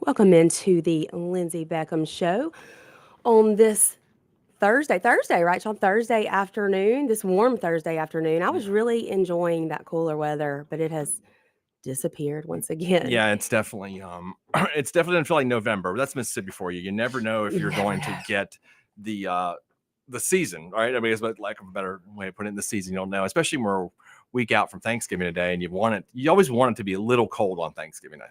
Welcome into the Lindsey Beckham Show on this Thursday, right, Sean? Thursday afternoon, this warm Thursday afternoon. I was Yeah. really enjoying that cooler weather, but it has disappeared once again. Yeah, it's definitely it's definitely doesn't feel like November. That's Mississippi for you. You never know if You you're never going to know. get the uh the season, right? I mean, it's like a better way of putting it, the season. You don't know, especially when we're a week out from Thanksgiving today, and you always want it to be a little cold on Thanksgiving, I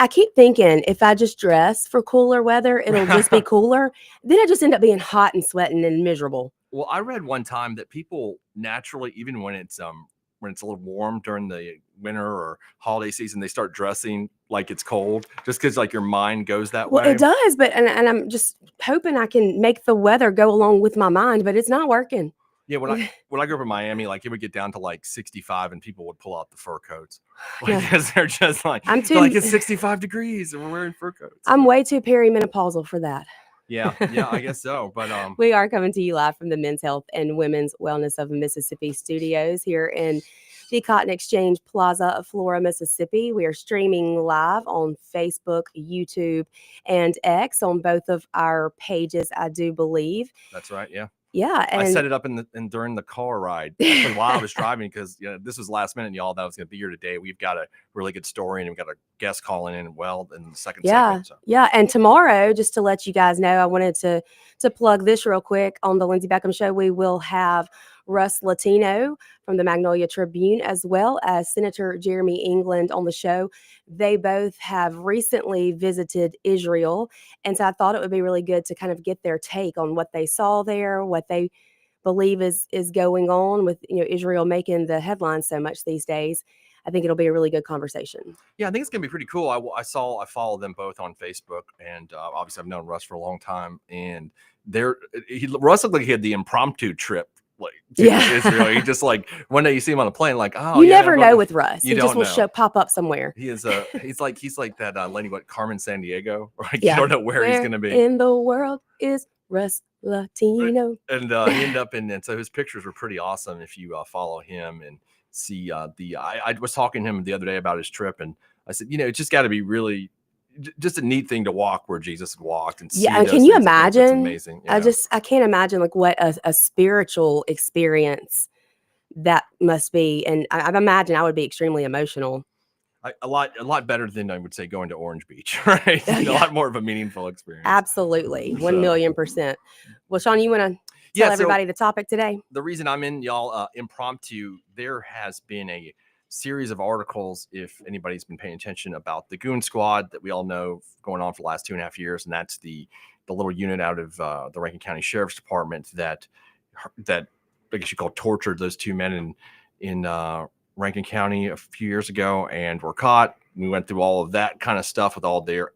I keep thinking if I just dress for cooler weather, it'll just be think. cooler. Then I just end up being hot and sweating and miserable. Well, I read one time that people naturally, even when it's a little warm during the winter or holiday season, they start dressing like it's cold, just because like your mind goes that Well, way. it does, but and I'm just hoping I can make the weather go along with my mind, but it's not working. Yeah, when I grew up in Miami, like it would get down to like 65, and people would pull out the fur coats, like No, because they're just like I'm they're like too. it's 65 degrees and we're wearing fur coats. I'm way too perimenopausal for that. Yeah, I guess so. But We are coming to you live from the Men's Health and Women's Wellness of Mississippi studios here in the Cotton Exchange Plaza of Flora, Mississippi. We are streaming live on Facebook, YouTube, and X on both of our pages, I do believe. that's right. Yeah. Yeah, I and set it up during the car ride, actually while I was driving, because this was last minute, y'all. That was going to be here today. We've got a really good story, and we've got a guest calling in in the second yeah, segment. So yeah. And tomorrow, just to let you guys know, I wanted to plug this real quick on the Lindsey Beckham Show. We will have Russ Latino from the Magnolia Tribune, as well as Senator Jeremy England on the show. They both have recently visited Israel, and so I thought it would be really good to kind of get their take on what they saw there, what they believe is going on with Israel making the headlines so much these days. I think it'll be a really good conversation. yeah, I think it's going to be pretty cool. I follow them both on Facebook, and obviously I've known Russ for a long time, and Russ looked like he had the impromptu trip like to Israel. He Yeah. just like one day you see him on a plane, like, oh You yeah, never know with Russ. you He just don't will know. pop up somewhere. He's like that lady, what, Carmen San Diego, like you Yeah. don't know where he's Where going to be. in the world is Russ Right. Latino? And he ended up and so his pictures were pretty awesome if you follow him and see I was talking to him the other day about his trip, and I said, it's just got to be really just a neat thing to walk where Jesus walked and see Yeah, and those can you things. I think that's imagine? amazing. I can't imagine like what a spiritual experience that must be. And I imagine I would be extremely emotional. A lot better than, I would say, going to Orange Beach, right? Oh, A yeah. lot more of a meaningful experience. Absolutely. So 1,000,000%. Well, Sean, you want to tell yeah, so everybody the topic today? the reason I'm in, y'all, impromptu, there has been a series of articles, if anybody's been paying attention, about the Goon Squad that we all know going on for the last 2.5 years, and that's the little unit out of the Rankin County Sheriff's Department that I guess you call tortured those two men in Rankin County a few years ago, and were caught. We went through all of that kind of stuff with all their,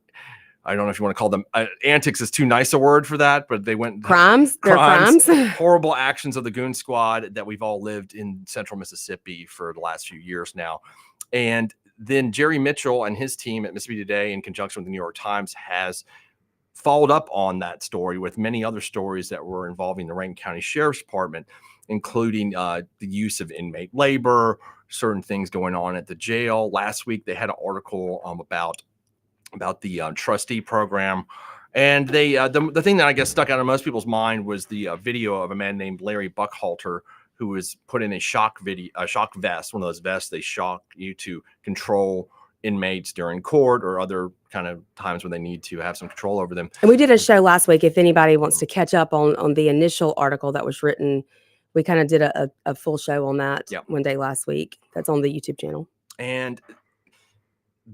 I don't know if you want to call them antics is too nice a word for that, but they went Crimes. They're crimes. horrible actions of the Goon Squad that we've all lived in central Mississippi for the last few years now. And then Jerry Mitchell and his team at Mississippi Today, in conjunction with the New York Times, has followed up on that story with many other stories that were involving the Rankin County Sheriff's Department, including the use of inmate labor, certain things going on at the jail. Last week, they had an article about the trustee program. And they the thing that I guess stuck out in most people's mind was the video of a man named Larry Buckhalter, who was put in a shock vest, one of those vests they shock you to control inmates during court or other kind of times when they need to have some control over them. And we did a show last week. If anybody wants to catch up on the initial article that was written, we kind of did a full show on that one day last week. That's on the YouTube channel. And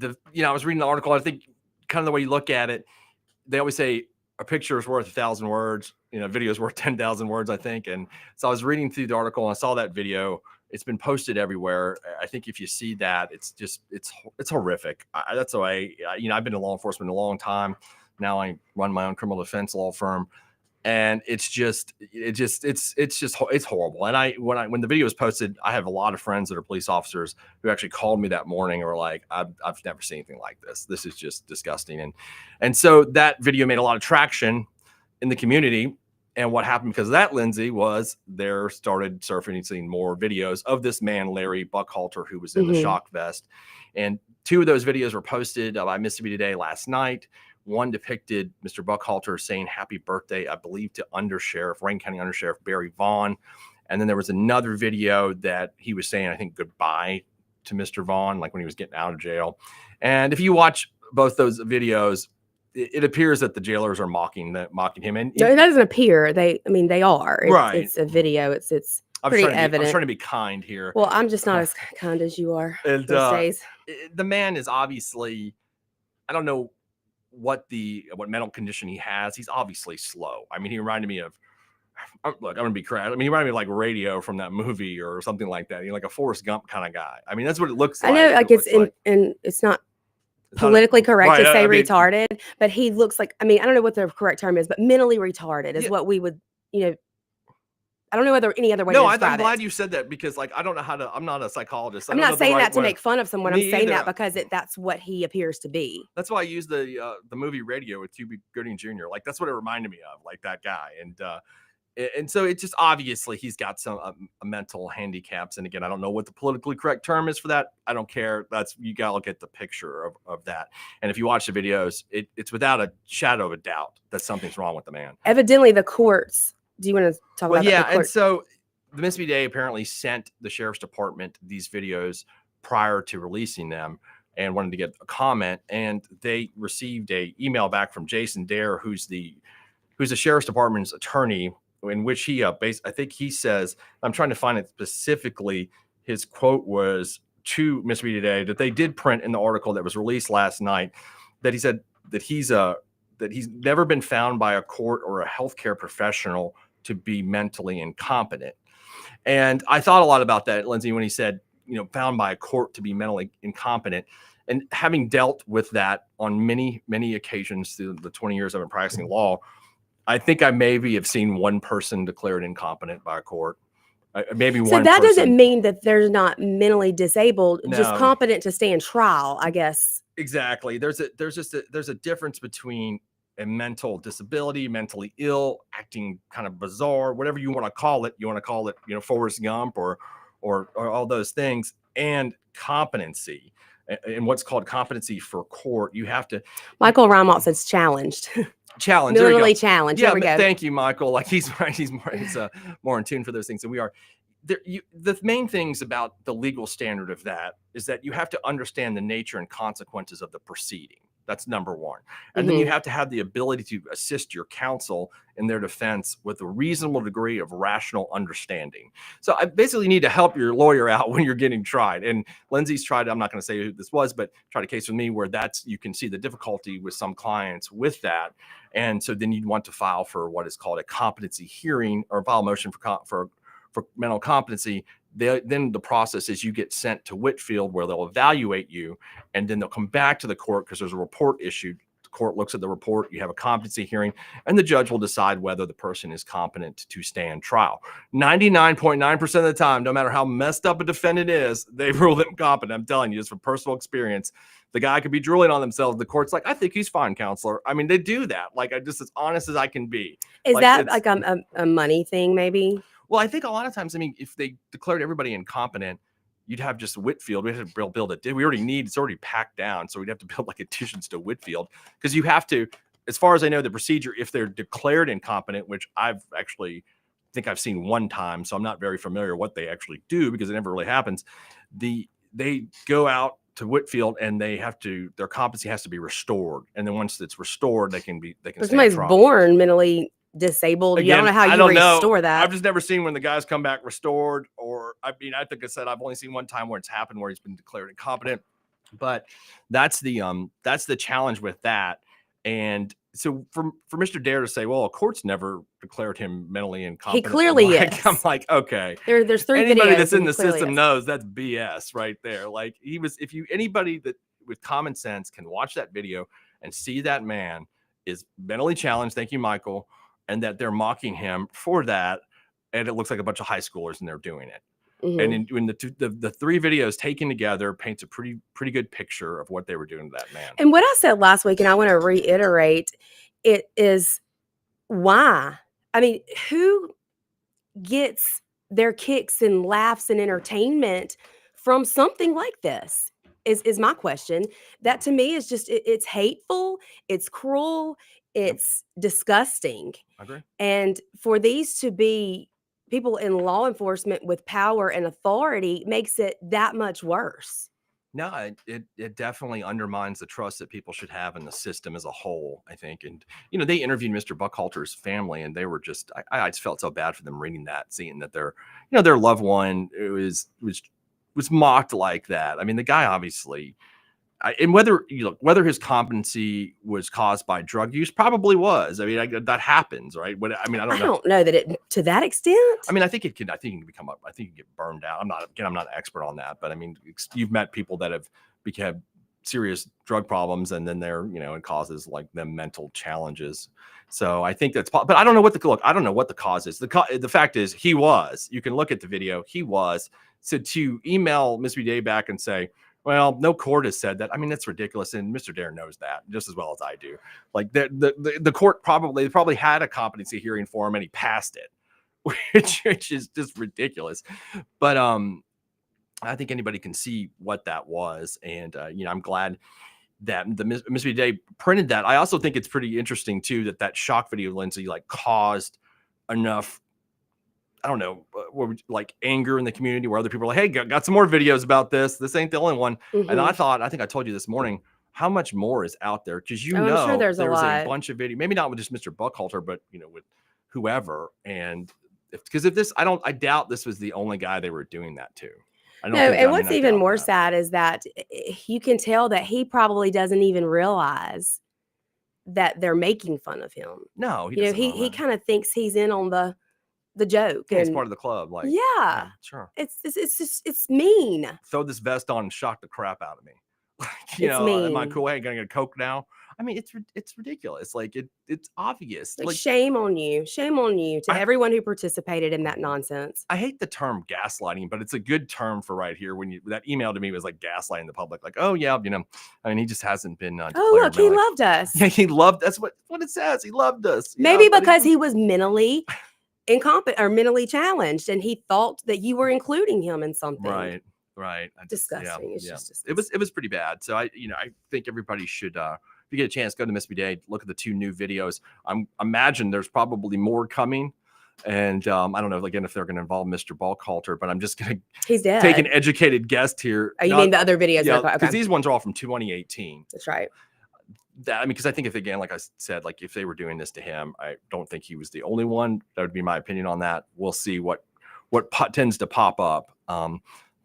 I was reading the article. I think kind of the way you look at it, they always say a picture is worth 1,000 words. Video is worth 10,000 words, I think. And so I was reading through the article and I saw that video. It's been posted everywhere. I think if you see that, it's horrific. That's the way. I've been in law enforcement a long time. Now I run my own criminal defense law firm, and it's horrible. And when the video was posted, I have a lot of friends that are police officers who actually called me that morning and were like, I've never seen anything like this. This is just disgusting. And so that video made a lot of traction in the community. And what happened because of that, Lindsay, was there started surfacing more videos of this man, Larry Buckhalter, who was in the shock vest. And 2 of those videos were posted by Mississippi Today last night. One depicted Mr. Buckhalter saying happy birthday, I believe, to Rankin County Undersheriff Barry Vaughn. And then there was another video that he was saying, I think, goodbye to Mr. Vaughn, like when he was getting out of jail. And if you watch both those videos, it appears that the jailers are mocking him. And No, it doesn't appear. They are. Right. It's a video. It's pretty evident. I'm trying to be kind here. Well, I'm just not as kind as you are and, these days. The man is obviously, I don't know what mental condition he has. He's obviously slow. I mean, he reminded me of, look, I'm gonna be crass. I mean, he reminded me of like Radio from that movie or something like that. Like a Forrest Gump kind of guy. I mean, that's what it looks like. I know, like and it's not politically correct to say retarded, but he looks like, I mean, I don't know what the correct term is, but mentally retarded is what we would, I don't know whether any other way to describe it. I'm glad you said that, because like I don't know how to. I'm not a psychologist. I'm not saying that to make fun of someone. I'm saying that because that's what he appears to be. That's why I used the movie Radio with Cuba Gooding Jr. Like that's what it reminded me of, like that guy. And so it's just obviously he's got some mental handicaps. And again, I don't know what the politically correct term is for that. I don't care. You gotta look at the picture of that. And if you watch the videos, it's without a shadow of a doubt that something's wrong with the man. Evidently, the courts. Do you want to talk about that? Yeah, and so the Mississippi Today apparently sent the sheriff's department these videos prior to releasing them and wanted to get a comment. And they received a email back from Jason Dare, who's the sheriff's department's attorney, in which he I think he says, I'm trying to find it specifically, his quote was to Mississippi Today that they did print in the article that was released last night, that he said that he's never been found by a court or a healthcare professional to be mentally incompetent. And I thought a lot about that, Lindsey, when he said, found by a court to be mentally incompetent. And having dealt with that on many, many occasions through the 20 years I've been practicing law, I think I maybe have seen one person declared incompetent by a court. Maybe one. So that doesn't mean that they're not mentally disabled, just competent to stand trial, I guess. Exactly. There's a difference between a mental disability, mentally ill, acting kind of bizarre, whatever you want to call it. You want to call it, Forrest Gump or all those things, and competency. And what's called competency for court, you have to. Michael Reimalt says challenged. Challenge, literally challenge. Yeah, but thank you, Michael. Like he's more in tune for those things than we are. The main things about the legal standard of that is that you have to understand the nature and consequences of the proceeding. That's number one. And then you have to have the ability to assist your counsel in their defense with a reasonable degree of rational understanding. So I basically need to help your lawyer out when you're getting tried. And Lindsey's tried, I'm not going to say who this was, but tried a case with me where you can see the difficulty with some clients with that. And so then you'd want to file for what is called a competency hearing, or file a motion for mental competency. Then the process is you get sent to Whitfield, where they'll evaluate you, and then they'll come back to the court because there's a report issued. The court looks at the report, you have a competency hearing, and the judge will decide whether the person is competent to stand trial. 99.9% of the time, no matter how messed up a defendant is, they rule them competent. I'm telling you, just from personal experience. The guy could be drooling on themselves. The court's like, I think he's fine, counselor. I mean, they do that. Like, I just as honest as I can be. Is that like a money thing, maybe? Well, I think a lot of times, I mean, if they declared everybody incompetent, you'd have just Whitfield. We'd have to build we already need, it's already packed down. So we'd have to build like additions to Whitfield, because you have to, as far as I know, the procedure, if they're declared incompetent, which I've actually think I've seen one time, so I'm not very familiar what they actually do because it never really happens. They go out to Whitfield and their competency has to be restored. And then once it's restored, they can somebody's born mentally disabled. Again, I don't know how you restore that. I've just never seen when the guys come back restored, or I think I said I've only seen one time where it's happened where he's been declared incompetent. But that's the challenge with that. And so for Mr. Dare to say, well, a court's never declared him mentally incompetent. He clearly is. I'm like, okay. There's three Anybody videos that's in the system knows that's BS right there. Like anybody that with common sense can watch that video and see that man is mentally challenged. Thank you, Michael. And that they're mocking him for that. And it looks like a bunch of high schoolers and they're doing it. Mm-hmm. And in the three videos taken together paints a pretty good picture of what they were doing to that man. And what I said last week, and I want to reiterate, it is why. I mean, who gets their kicks and laughs and entertainment from something like this? is my question. That to me is just it's hateful, it's cruel, it's disgusting. I agree. And for these to be people in law enforcement with power and authority makes it that much worse. No, it definitely undermines the trust that people should have in the system as a whole, I think. And they interviewed Mr. Buckhalter's family, and they were just I just felt so bad for them reading that, seeing that their loved one was mocked like that. I mean, the guy obviously, and whether his competency was caused by drug use, probably was. I mean, that happens, right? I don't know. I don't know that it to that extent. I mean, I think it can become I think you get burned out. I'm not an expert on that, but I mean, you've met people that have become serious drug problems, and then it causes like them mental challenges. So I think but I don't know what the cause is. The fact is you can look at the video. So to email Miss Day back and say, well, no court has said that. I mean, that's ridiculous. And Mr. Dare knows that just as well as I do. Like the court probably had a competency hearing for him and he passed it, which is just ridiculous. But I think anybody can see what that was. And, I'm glad that the Mississippi Today printed that. I also think it's pretty interesting, too, that shock video, Lindsey, caused enough, I don't know, anger in the community where other people are like, hey, got some more videos about this. This ain't the only one. Mm-hmm. And I think I told you this morning, how much more is out there? Because I'm sure there's a bunch of video, maybe not with just Mr. Buckhalter, but with whoever. And I doubt this was the only guy they were doing that to. And what's even more sad is that you can tell that he probably doesn't even realize that they're making fun of him. No, he kind of thinks he's in on the joke. Yeah, it's part of the club. Yeah, sure. It's mean. Throw this vest on and shock the crap out of me. It's mean. Am I cool? Hey, gonna get a Coke now? I mean, it's ridiculous. It's obvious. Shame on you to everyone who participated in that nonsense. I hate the term gaslighting, but it's a good term for right here. When that email to me was like gaslighting the public, like, oh yeah, I mean, he just hasn't been. Oh look, he loved us. Yeah, he loved. That's what it says. He loved us. Maybe because he was mentally incompetent or mentally challenged, and he thought that you were including him in something. Right. Disgusting. It's just disgusting. It was pretty bad. So I think everybody should, if you get a chance, go to Mississippi Day, look at the 2 new videos. Imagine there's probably more coming. And I don't know, again, if they're going to involve Mr. Buckhalter, but I'm just going to take an educated guess here. Oh, you mean the other videos? Yeah, because these ones are all from 2018. That's right. Because I think like I said, if they were doing this to him, I don't think he was the only one. That would be my opinion on that. We'll see what tends to pop up.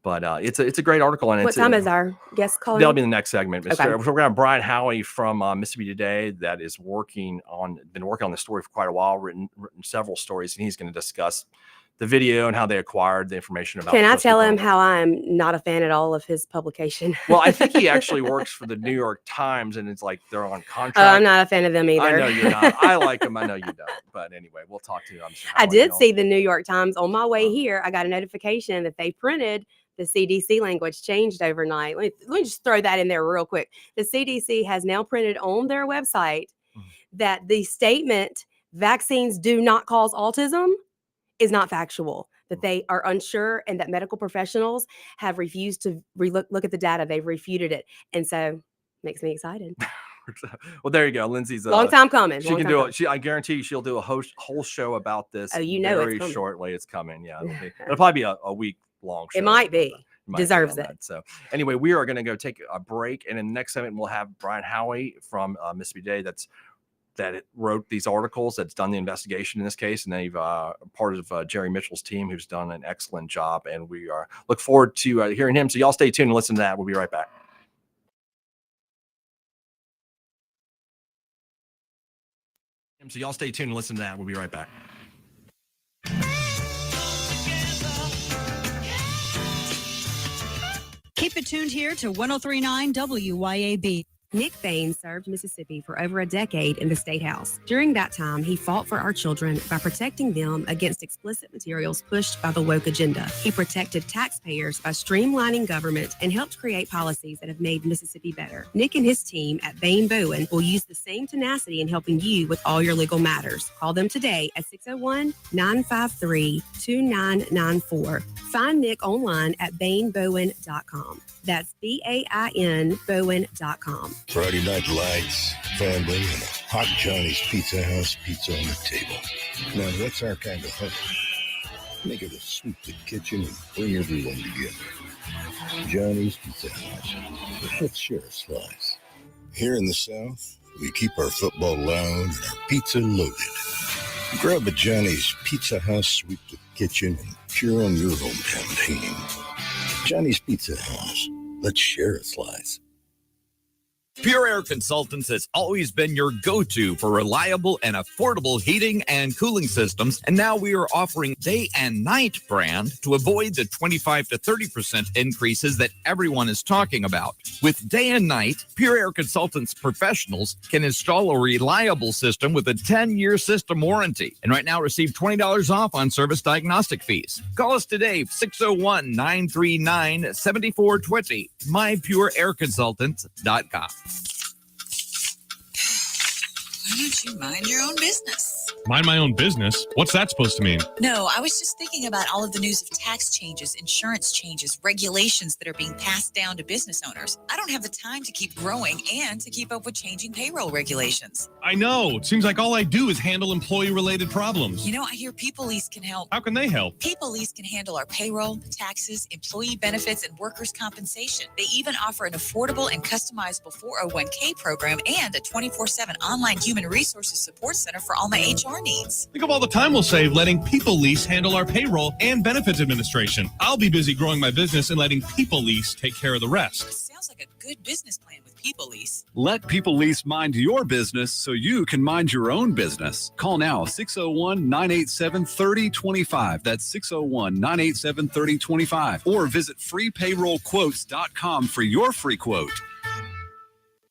But it's a great article. And what time is our guest calling? That'll be the next segment. Okay. We're going to have Brian Howie from Mississippi Today that is been working on the story for quite a while, written several stories, and he's going to discuss the video and how they acquired the information about. Can I tell him how I'm not a fan at all of his publication? Well, I think he actually works for the New York Times, and it's like they're on contract. Oh, I'm not a fan of them either. I know you're not. I like them. I know you don't. But anyway, we'll talk to you. I did see the New York Times on my way here. I got a notification that they printed the CDC language changed overnight. Let me just throw that in there real quick. The CDC has now printed on their website that the statement, vaccines do not cause autism, is not factual, that they are unsure and that medical professionals have refused to look at the data. They've refuted it. And so makes me excited. Well, there you go. Lindsey's long time coming. She can do it. I guarantee you she'll do a whole show about this very shortly. It's coming. Yeah. It'll probably be a week long show. It might be. Deserves it. So anyway, we are going to go take a break. And in the next segment, we'll have Brian Howie from Mississippi Today that wrote these articles, that's done the investigation in this case, and they've part of Jerry Mitchell's team, who's done an excellent job, and we look forward to hearing him. So y'all stay tuned and listen to that. We'll be right back. So y'all stay tuned and listen to that. We'll be right back. Keep it tuned here to 103.9 WYAB. Nick Bain served Mississippi for over a decade in the State House. During that time, he fought for our children by protecting them against explicit materials pushed by the woke agenda. He protected taxpayers by streamlining government and helped create policies that have made Mississippi better. Nick and his team at Bain Bowen will use the same tenacity in helping you with all your legal matters. Call them today at 601-953-2994. Find Nick online at bainbowen.com. That's BAIN Bowen.com. Friday night lights, family, and a hot Johnny's Pizza House pizza on the table. Now that's our kind of hustle. Make it a sweep the kitchen and bring everyone together. Johnny's Pizza House. Let's share a slice. Here in the South, we keep our football loud and our pizza loaded. Grab a Johnny's Pizza House, sweep the kitchen, and cheer on your hometown team. Johnny's Pizza House. Let's share a slice. Pure Air Consultants has always been your go-to for reliable and affordable heating and cooling systems, and now we are offering day and night brand to avoid the 25 to 30% increases that everyone is talking about. With day and night, Pure Air Consultants professionals can install a reliable system with a 10-year system warranty, and right now receive $20 off on service diagnostic fees. Call us today, 601-939-7420, mypureairconsultants.com. Why don't you mind your own business? Mind my own business? What's that supposed to mean? No, I was just thinking about all of the news of tax changes, insurance changes, regulations that are being passed down to business owners. I don't have the time to keep growing and to keep up with changing payroll regulations. I know. It seems like all I do is handle employee-related problems. You know, I hear People Lease can help. How can they help? People Lease can handle our payroll, taxes, employee benefits, and workers' compensation. They even offer an affordable and customizable 401k program and a 24/7 online human resources support center for all my HR needs. Think of all the time we'll save letting People Lease handle our payroll and benefits administration. I'll be busy growing my business and letting People Lease take care of the rest. Sounds like a good business plan with People Lease. Let People Lease mind your business so you can mind your own business. Call now, 601-987-3025. That's 601-987-3025. Or visit freepayrollquotes.com for your free quote.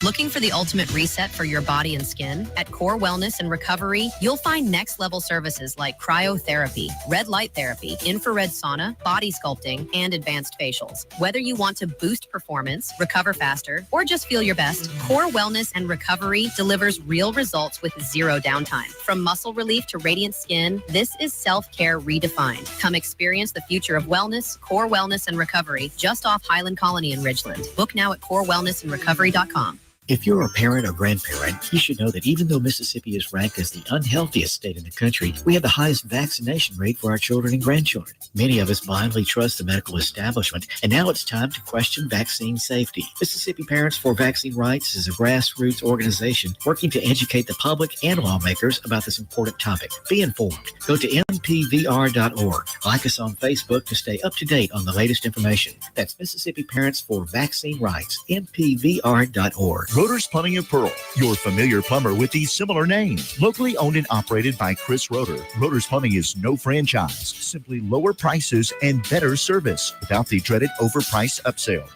Looking for the ultimate reset for your body and skin? At Core Wellness and Recovery, you'll find next-level services like cryotherapy, red light therapy, infrared sauna, body sculpting, and advanced facials. Whether you want to boost performance, recover faster, or just feel your best, Core Wellness and Recovery delivers real results with zero downtime. From muscle relief to radiant skin, this is self-care redefined. Come experience the future of wellness, Core Wellness and Recovery, just off Highland Colony in Ridgeland. Book now at corewellnessandrecovery.com. If you're a parent or grandparent, you should know that even though Mississippi is ranked as the unhealthiest state in the country, we have the highest vaccination rate for our children and grandchildren. Many of us blindly trust the medical establishment, and now it's time to question vaccine safety. Mississippi Parents for Vaccine Rights is a grassroots organization working to educate the public and lawmakers about this important topic. Be informed. Go to mpvr.org. Like us on Facebook to stay up to date on the latest information. That's Mississippi Parents for Vaccine Rights, mpvr.org. Rotor's Plumbing of Pearl, your familiar plumber with the similar name. Locally owned and operated by Chris Rotor. Rotor's Plumbing is no franchise, simply lower prices and better service without the dreaded overpriced upsell.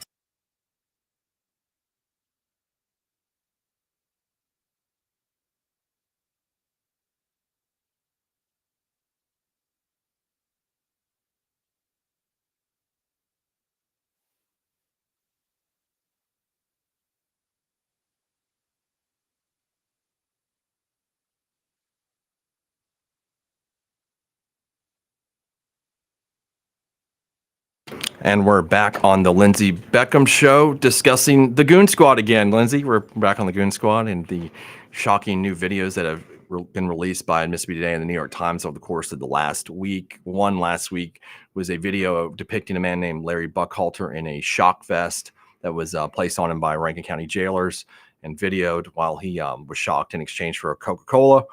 And we're back on the Lindsey Beckham Show discussing the Goon Squad again. Lindsey, we're back on the Goon Squad and the shocking new videos that have been released by Mississippi Today and the New York Times over the course of the last week. One last week was a video depicting a man named Larry Buckhalter in a shock vest that was placed on him by Rankin County jailers and videoed while he was shocked in exchange for a Coca-Cola.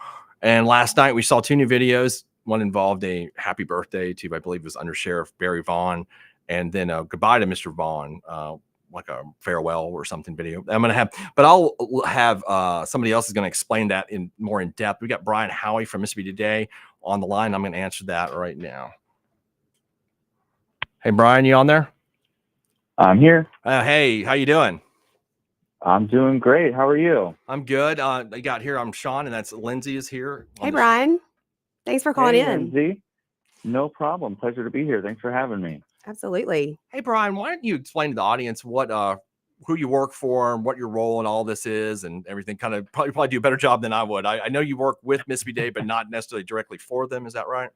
And last night we saw two new videos. One involved a happy birthday to, I believe it was Under Sheriff Barry Vaughn, and then a goodbye to Mr. Vaughn, like a farewell or something video. I'll have somebody else is going to explain that more in depth. We got Brian Howie from Mississippi Today on the line. I'm going to answer that right now. Hey, Brian, you on there? I'm here. Hey, how you doing? I'm doing great. How are you? I'm good. I got here. I'm Sean, and that's Lindsey is here. Hey, Brian. Thanks for calling in. Lindsey. No problem. Pleasure to be here. Thanks for having me. Absolutely. Hey, Brian, why don't you explain to the audience what who you work for and what your role in all this is and everything? Kind of probably do a better job than I would. I know you work with Mississippi Today, but not necessarily directly for them. Is that right?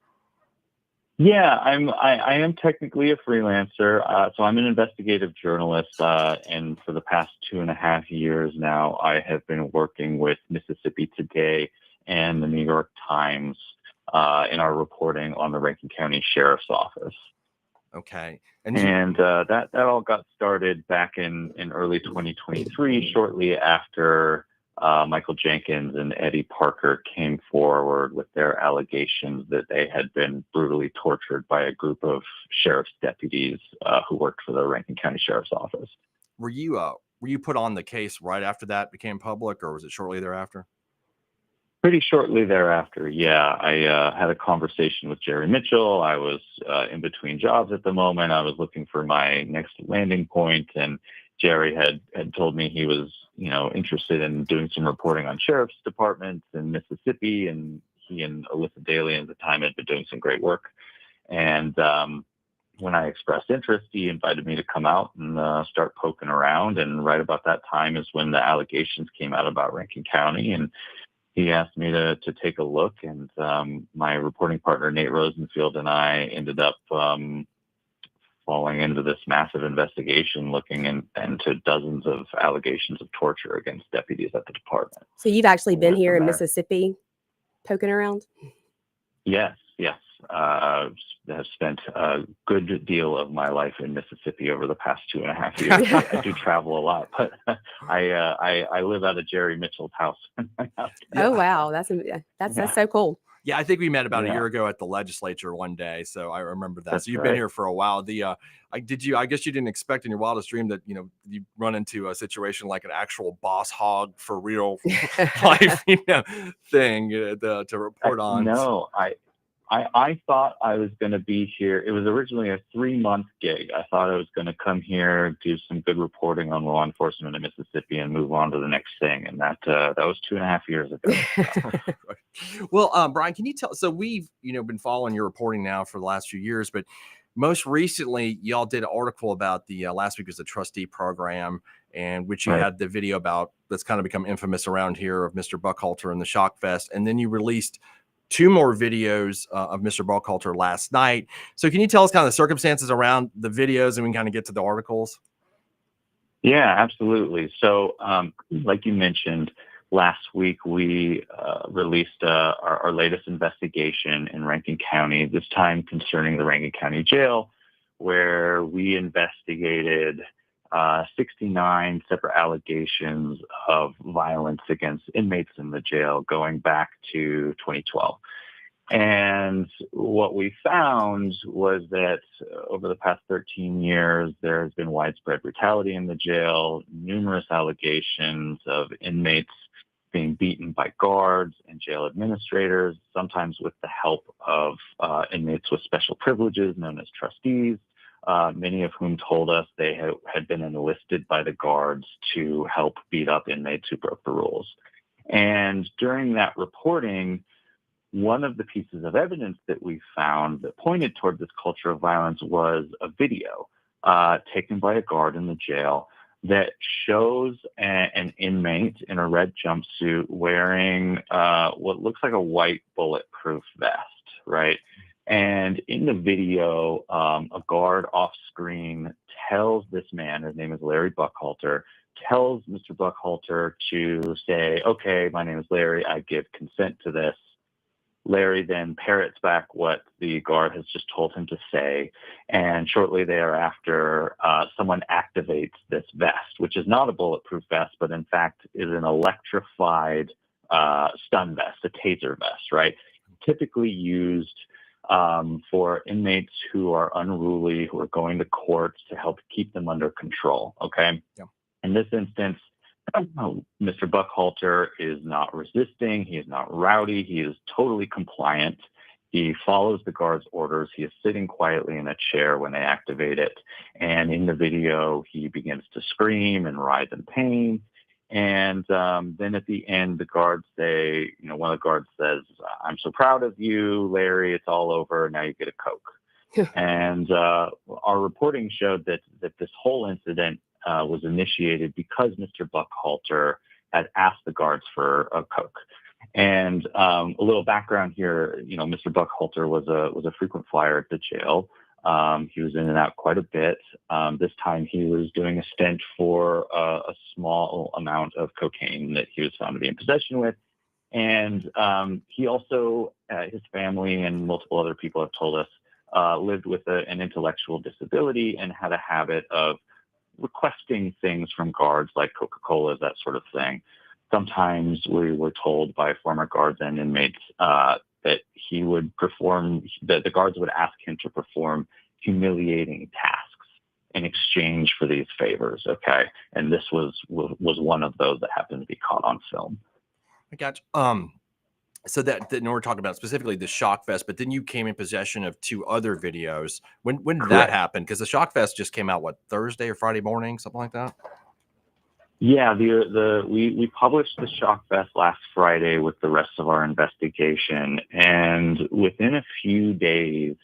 Yeah, I am technically a freelancer. So I'm an investigative journalist, and for the past 2.5 years now, I have been working with Mississippi Today and the New York Times in our reporting on the Rankin County Sheriff's Office. Okay. And that all got started back in early 2023, shortly after Michael Jenkins and Eddie Parker came forward with their allegations that they had been brutally tortured by a group of sheriff's deputies who worked for the Rankin County Sheriff's Office. Were you put on the case right after that became public, or was it shortly thereafter? Pretty shortly thereafter, yeah. I had a conversation with Jerry Mitchell. I was in between jobs at the moment. I was looking for my next landing point, and Jerry had told me he was, interested in doing some reporting on sheriff's departments in Mississippi, and he and Alyssa Daly at the time had been doing some great work. And when I expressed interest, he invited me to come out and start poking around. And right about that time is when the allegations came out about Rankin County, and he asked me to take a look, and my reporting partner, Nate Rosenfield, and I ended up falling into this massive investigation looking into dozens of allegations of torture against deputies at the department. So you've actually been Went here from in there. Mississippi poking around? Yes. I have spent a good deal of my life in Mississippi over the past 2.5 years. I do travel a lot, but I live out of Jerry Mitchell's house. Oh, wow. That's so cool. Yeah, I think we met about a Yeah. year ago at the legislature one day, so I remember that. That's So you've been right. here for a while. I guess you didn't expect in your wildest dream that you run into a situation like an actual boss hog for real life thing to report on. No, I thought I was going to be here. It was originally a 3-month gig. I thought I was going to come here, do some good reporting on law enforcement in Mississippi, and move on to the next thing. And that was 2.5 years ago. Well, Brian, can you tell? So we've been following your reporting now for the last few years, but most recently, y'all did an article about the last week was the trustee program, and which you Right. had the video about that's kind of become infamous around here of Mr. Buckhalter and the shock vest, and then you released 2 more videos of Mr. Buckhalter last night. So can you tell us kind of the circumstances around the videos, and we can kind of get to the articles? Yeah, absolutely. So, like you mentioned, last week we released our latest investigation in Rankin County, this time concerning the Rankin County Jail, where we investigated 69 separate allegations of violence against inmates in the jail going back to 2012. And what we found was that over the past 13 years, there has been widespread brutality in the jail, numerous allegations of inmates being beaten by guards and jail administrators, sometimes with the help of inmates with special privileges known as trustees, many of whom told us they had been enlisted by the guards to help beat up inmates who broke the rules. And during that reporting, one of the pieces of evidence that we found that pointed toward this culture of violence was a video taken by a guard in the jail that shows an inmate in a red jumpsuit wearing what looks like a white bulletproof vest, right? And in the video, a guard off screen tells this man, his name is Larry Buckhalter, tells Mr. Buckhalter to say, okay, my name is Larry, I give consent to this. Larry then parrots back what the guard has just told him to say, and shortly thereafter, someone activates this vest, which is not a bulletproof vest, but in fact is an electrified stun vest, a taser vest, right? Typically used for inmates who are unruly, who are going to court to help keep them under control, okay? Yeah. In this instance, Mr. Buckhalter is not resisting. He is not rowdy. He is totally compliant. He follows the guard's orders. He is sitting quietly in a chair when they activate it. And in the video, he begins to scream and writhe in pain. And then at the end, the guards say, one of the guards says, I'm so proud of you, Larry. It's all over. Now you get a Coke. And our reporting showed that this whole incident was initiated because Mr. Buckhalter had asked the guards for a Coke. And a little background here, Mr. Buckhalter was a frequent flyer at the jail. He was in and out quite a bit. This time he was doing a stint for a small amount of cocaine that he was found to be in possession with. And he also, his family and multiple other people have told us, lived with an intellectual disability and had a habit of requesting things from guards like Coca-Cola, that sort of thing. Sometimes we were told by former guards and inmates that he would that the guards would ask him to perform humiliating tasks in exchange for these favors. Okay. And this was one of those that happened to be caught on film. I got you. So that we're talking about specifically the Shock Fest, but then you came in possession of 2 other videos. When did that happen? Because the Shock Fest just came out, Thursday or Friday morning, something like that? Yeah, we published the Shock Fest last Friday with the rest of our investigation, and within a few days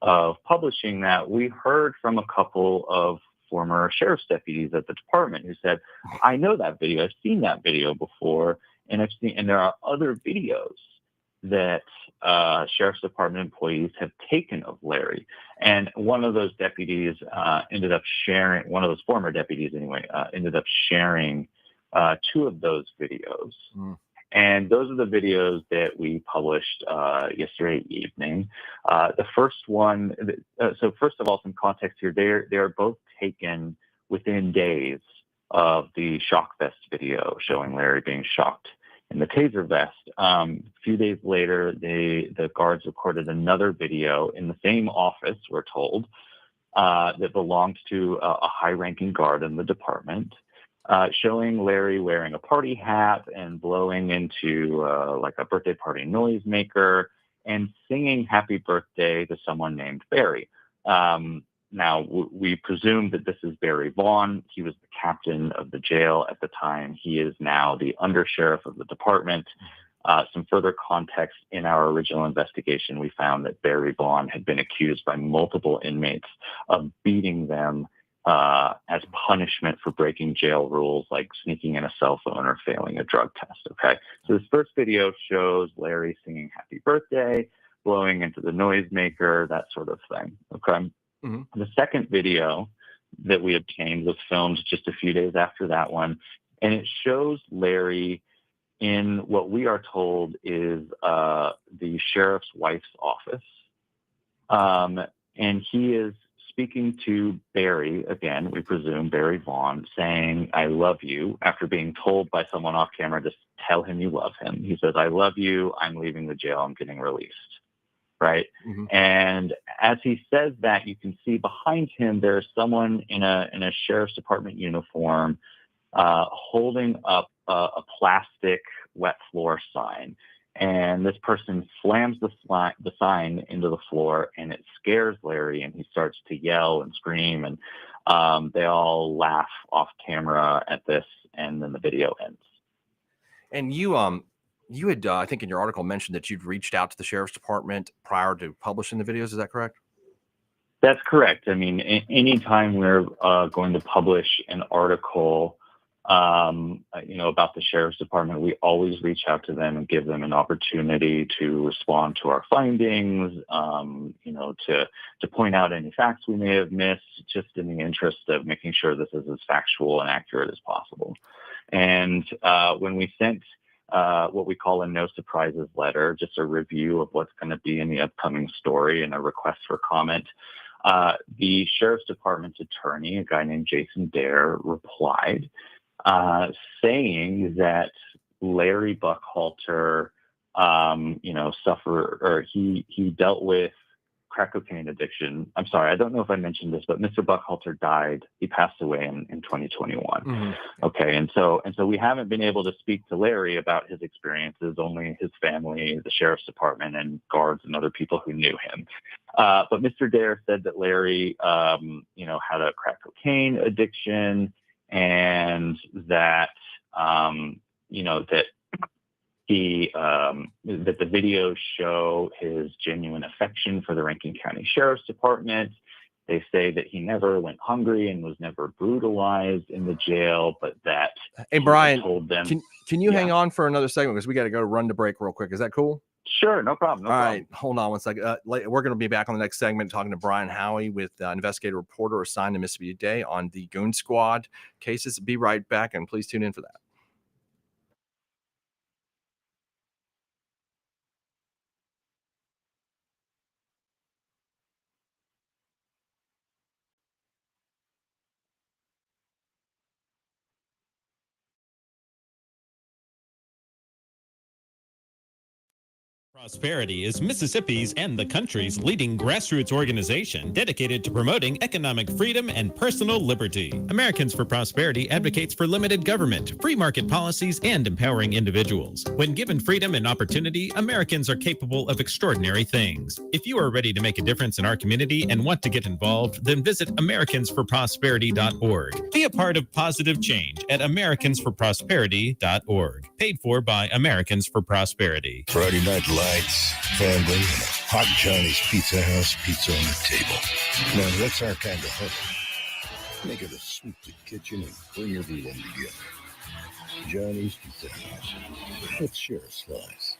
of publishing that, we heard from a couple of former sheriff's deputies at the department who said, "I know that video. I've seen that video before." And there are other videos that sheriff's department employees have taken of Larry. And one of those deputies ended up sharing, one of those former deputies anyway, ended up sharing 2 of those videos. And those are the videos that we published yesterday evening. The first one, so first of all, some context here, they are both taken within days of the Shock Vest video showing Larry being shocked in the taser vest. A few days later, the guards recorded another video in the same office, we're told, that belonged to a high-ranking guard in the department, showing Larry wearing a party hat and blowing into like a birthday party noisemaker and singing happy birthday to someone named Barry. Now, we presume that this is Barry Vaughn. He was the captain of the jail at the time. He is now the undersheriff of the department. Some further context: in our original investigation, we found that Barry Vaughn had been accused by multiple inmates of beating them as punishment for breaking jail rules, like sneaking in a cell phone or failing a drug test. Okay, so this first video shows Larry singing happy birthday, blowing into the noisemaker, that sort of thing. Okay. Mm-hmm. The second video that we obtained was filmed just a few days after that one, and it shows Larry in what we are told is the sheriff's wife's office. And he is speaking to Barry, again, we presume Barry Vaughn, saying, "I love you," after being told by someone off camera to tell him you love him. He says, "I love you. I'm leaving the jail. I'm getting released." Right. Mm-hmm. And as he says that, you can see behind him there's someone in a sheriff's department uniform holding up a plastic wet floor sign. And this person slams the sign into the floor, and it scares Larry, and he starts to yell and scream, and they all laugh off camera at this, and then the video ends. And you had, I think in your article, mentioned that you'd reached out to the sheriff's department prior to publishing the videos. Is that correct? That's correct. I mean, anytime we're going to publish an article, about the sheriff's department, we always reach out to them and give them an opportunity to respond to our findings, to point out any facts we may have missed, just in the interest of making sure this is as factual and accurate as possible. And when we sent what we call a no surprises letter, just a review of what's going to be in the upcoming story and a request for comment, the sheriff's department's attorney, a guy named Jason Dare, replied saying that Larry Buckhalter, he dealt with crack cocaine addiction. I'm sorry, I don't know if I mentioned this, but Mr. Buckhalter died. He passed away in 2021. Mm-hmm. Okay, and so we haven't been able to speak to Larry about his experiences. Only his family, the sheriff's department, and guards and other people who knew him. But Mr. Dare said that Larry, had a crack cocaine addiction, and that that the videos show his genuine affection for the Rankin County Sheriff's Department, They say that he never went hungry and was never brutalized in the jail, but that Hey, Brian, told them. Can you hang on for another segment because we got to go run to break real quick? Is that cool? Sure, no problem. All right, hold on one second. We're going to be back on the next segment talking to Brian Howie with investigative reporter assigned to Mississippi Today on the Goon Squad cases. Be right back, and please tune in for that. Prosperity is Mississippi's and the country's leading grassroots organization dedicated to promoting economic freedom and personal liberty. Americans for Prosperity advocates for limited government, free market policies, and empowering individuals. When given freedom and opportunity, Americans are capable of extraordinary things. If you are ready to make a difference in our community and want to get involved, then visit americansforprosperity.org. Be a part of positive change at americansforprosperity.org. Paid for by Americans for Prosperity. Friday Night Lights, family, and a hot Johnny's Pizza House pizza on the table. Now, that's our kind of hustle. Make it a sweep the kitchen and bring everyone together. Johnny's Pizza House. Let's share a slice.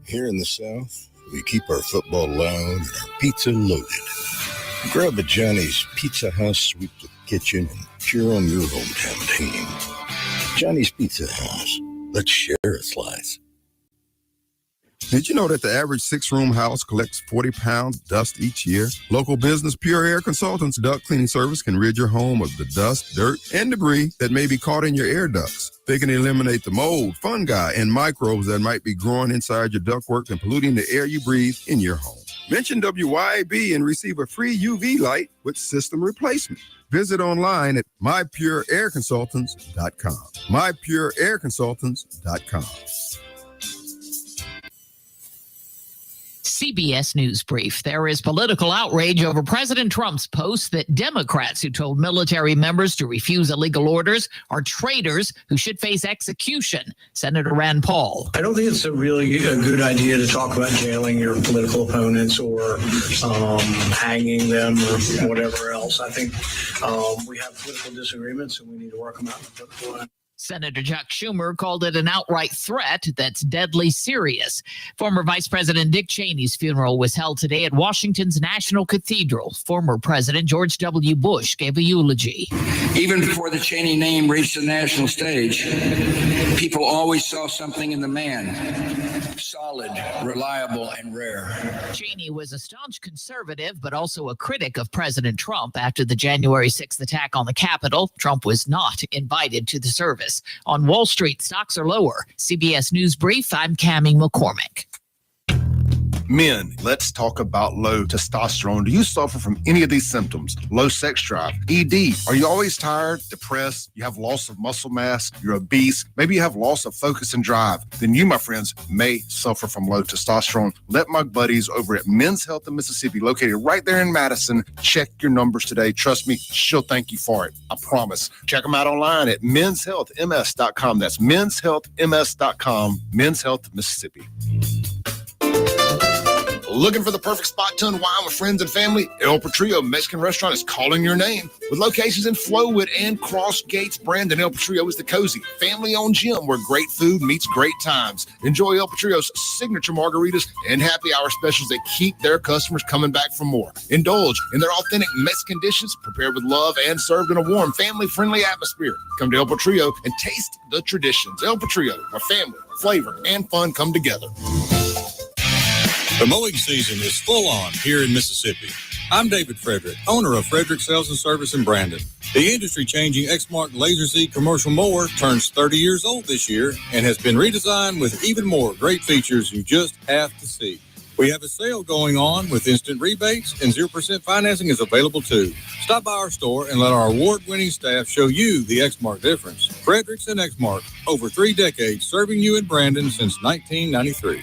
Here in the South, we keep our football loud and our pizza loaded. Grab a Johnny's Pizza House, sweep the kitchen, and cheer on your hometown team. Johnny's Pizza House. Let's share a slice. Did you know that the average 6-room house collects 40 pounds dust each year? Local business Pure Air Consultants duct cleaning service can rid your home of the dust, dirt, and debris that may be caught in your air ducts. They can eliminate the mold, fungi, and microbes that might be growing inside your ductwork and polluting the air you breathe in your home. Mention WYAB and receive a free UV light with system replacement. Visit online at mypureairconsultants.com. mypureairconsultants.com. CBS News Brief. There is political outrage over President Trump's post that Democrats who told military members to refuse illegal orders are traitors who should face execution. Senator Rand Paul. I don't think it's a good idea to talk about jailing your political opponents or hanging them or whatever else. I think we have political disagreements and we need to work them out in the political line. Senator Chuck Schumer called it an outright threat that's deadly serious. Former Vice President Dick Cheney's funeral was held today at Washington's National Cathedral. Former President George W. Bush gave a eulogy. Even before the Cheney name reached the national stage, people always saw something in the man. Solid, reliable, and rare. Cheney was a staunch conservative, but also a critic of President Trump. After the January 6th attack on the Capitol, Trump was not invited to the service. On Wall Street, stocks are lower. CBS News Brief, I'm Cammie McCormick. Men, let's talk about low testosterone. Do you suffer from any of these symptoms? Low sex drive, ED. Are you always tired, depressed? You have loss of muscle mass? You're obese? Maybe you have loss of focus and drive? Then you, my friends, may suffer from low testosterone. Let my buddies over at Men's Health in Mississippi, located right there in Madison, check your numbers today. Trust me, she'll thank you for it. I promise. Check them out online at menshealthms.com. That's menshealthms.com. Men's Health Mississippi. Looking for the perfect spot to unwind with friends and family? El Patrio Mexican Restaurant is calling your name. With locations in Flowood and Cross Gates, Brandon, El Patrio is the cozy, family-owned gym where great food meets great times. Enjoy El Patrio's signature margaritas and happy hour specials that keep their customers coming back for more. Indulge in their authentic Mexican dishes prepared with love and served in a warm, family-friendly atmosphere. Come to El Patrio and taste the traditions. El Patrio, where family, flavor, and fun come together. The mowing season is full on here in Mississippi. I'm David Frederick, owner of Frederick Sales and Service in Brandon. The industry-changing Exmark Laser Z commercial mower turns 30 years old this year and has been redesigned with even more great features you just have to see. We have a sale going on with instant rebates and 0% financing is available too. Stop by our store and let our award-winning staff show you the Exmark difference. Fredericks and Exmark, over 3 decades serving you in Brandon since 1993.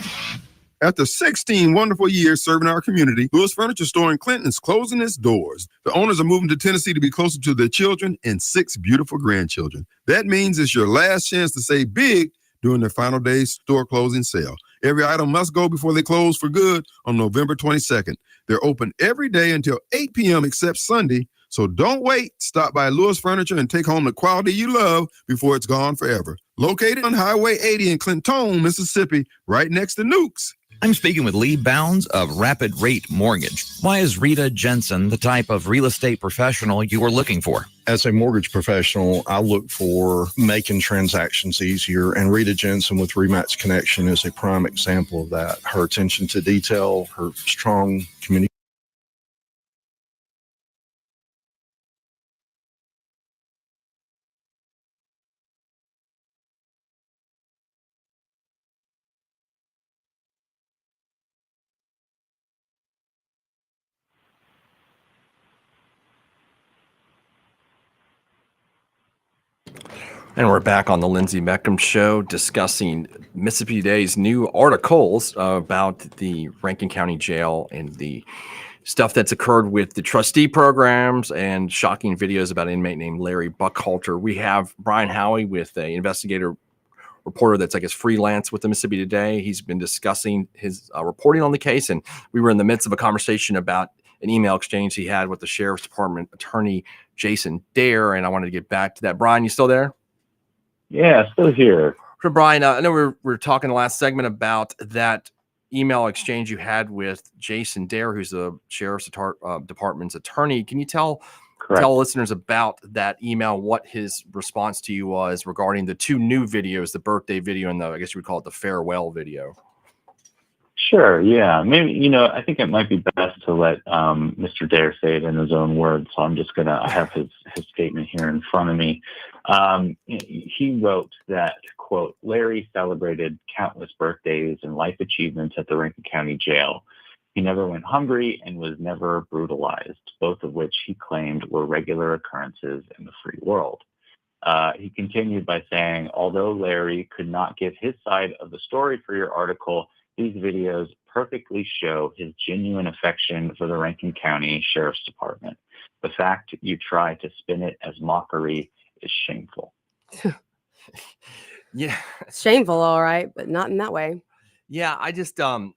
After 16 wonderful years serving our community, Lewis Furniture Store in Clinton is closing its doors. The owners are moving to Tennessee to be closer to their children and 6 beautiful grandchildren. That means it's your last chance to save big during their final day's store closing sale. Every item must go before they close for good on November 22nd. They're open every day until 8 p.m. except Sunday. So don't wait. Stop by Lewis Furniture and take home the quality you love before it's gone forever. Located on Highway 80 in Clinton, Mississippi, right next to Nukes. I'm speaking with Lee Bounds of Rapid Rate Mortgage. Why is Rita Jensen the type of real estate professional you are looking for? As a mortgage professional, I look for making transactions easier, and Rita Jensen with Rematch Connection is a prime example of that. Her attention to detail, her strong communication. And we're back on the Lindsey Beckham Show discussing Mississippi Today's new articles about the Rankin County Jail and the stuff that's occurred with the trustee programs and shocking videos about an inmate named Larry Buckhalter. We have Brian Howie with an investigator reporter that's, I guess, freelance with the Mississippi Today. He's been discussing his reporting on the case, and we were in the midst of a conversation about an email exchange he had with the Sheriff's Department attorney, Jason Dare, and I wanted to get back to that. Brian, you still there? Yeah, still here. So Brian, I know we're talking the last segment about that email exchange you had with Jason Dare, who's the Sheriff's Department's attorney. Can you tell listeners about that email, what his response to you was regarding the two new videos, the birthday video and I guess you would call it the farewell video? Sure. Yeah. Maybe, I think it might be best to let Mr. Dare say it in his own words. So I'm just I have his statement here in front of me. He wrote that, quote, Larry celebrated countless birthdays and life achievements at the Rankin County Jail. He never went hungry and was never brutalized, both of which he claimed were regular occurrences in the free world. He continued by saying, although Larry could not give his side of the story for your article, these videos perfectly show his genuine affection for the Rankin County Sheriff's Department. The fact you try to spin it as mockery is shameful. Yeah. It's shameful, all right, but not in that way. Yeah, I just I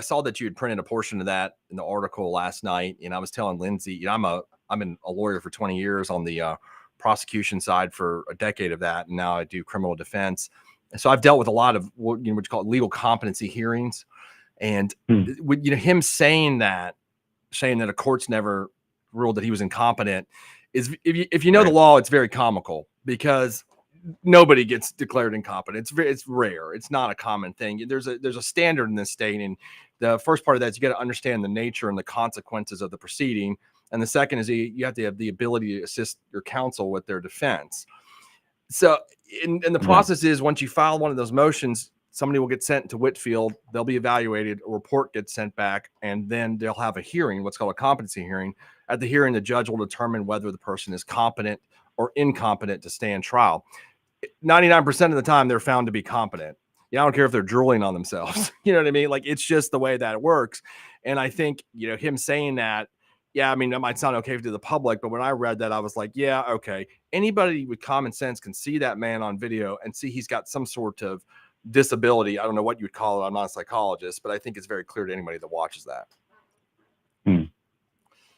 saw that you had printed a portion of that in the article last night, and I was telling Lindsey, I'm a lawyer for 20 years on the prosecution side for a decade of that, and now I do criminal defense. And so I've dealt with a lot of what you call legal competency hearings, and him saying that a court's never ruled that he was incompetent is, if you know the law, it's very comical because nobody gets declared incompetent. It's rare. It's not a common thing. There's a standard in this state, and the first part of that is you got to understand the nature and the consequences of the proceeding, and the second is you have to have the ability to assist your counsel with their defense. So, and the process is once you file one of those motions, somebody will get sent to Whitfield. They'll be evaluated. A report gets sent back, and then they'll have a hearing, what's called a competency hearing. At the hearing, the judge will determine whether the person is competent or incompetent to stand trial. 99% of the time, they're found to be competent. I don't care if they're drooling on themselves. You know what I mean? Like, it's just the way that it works. And I think, him saying that, yeah, I mean, that might sound okay to the public, but when I read that, I was like, yeah, okay. Anybody with common sense can see that man on video and see he's got some sort of disability. I don't know what you would call it. I'm not a psychologist, but I think it's very clear to anybody that watches that.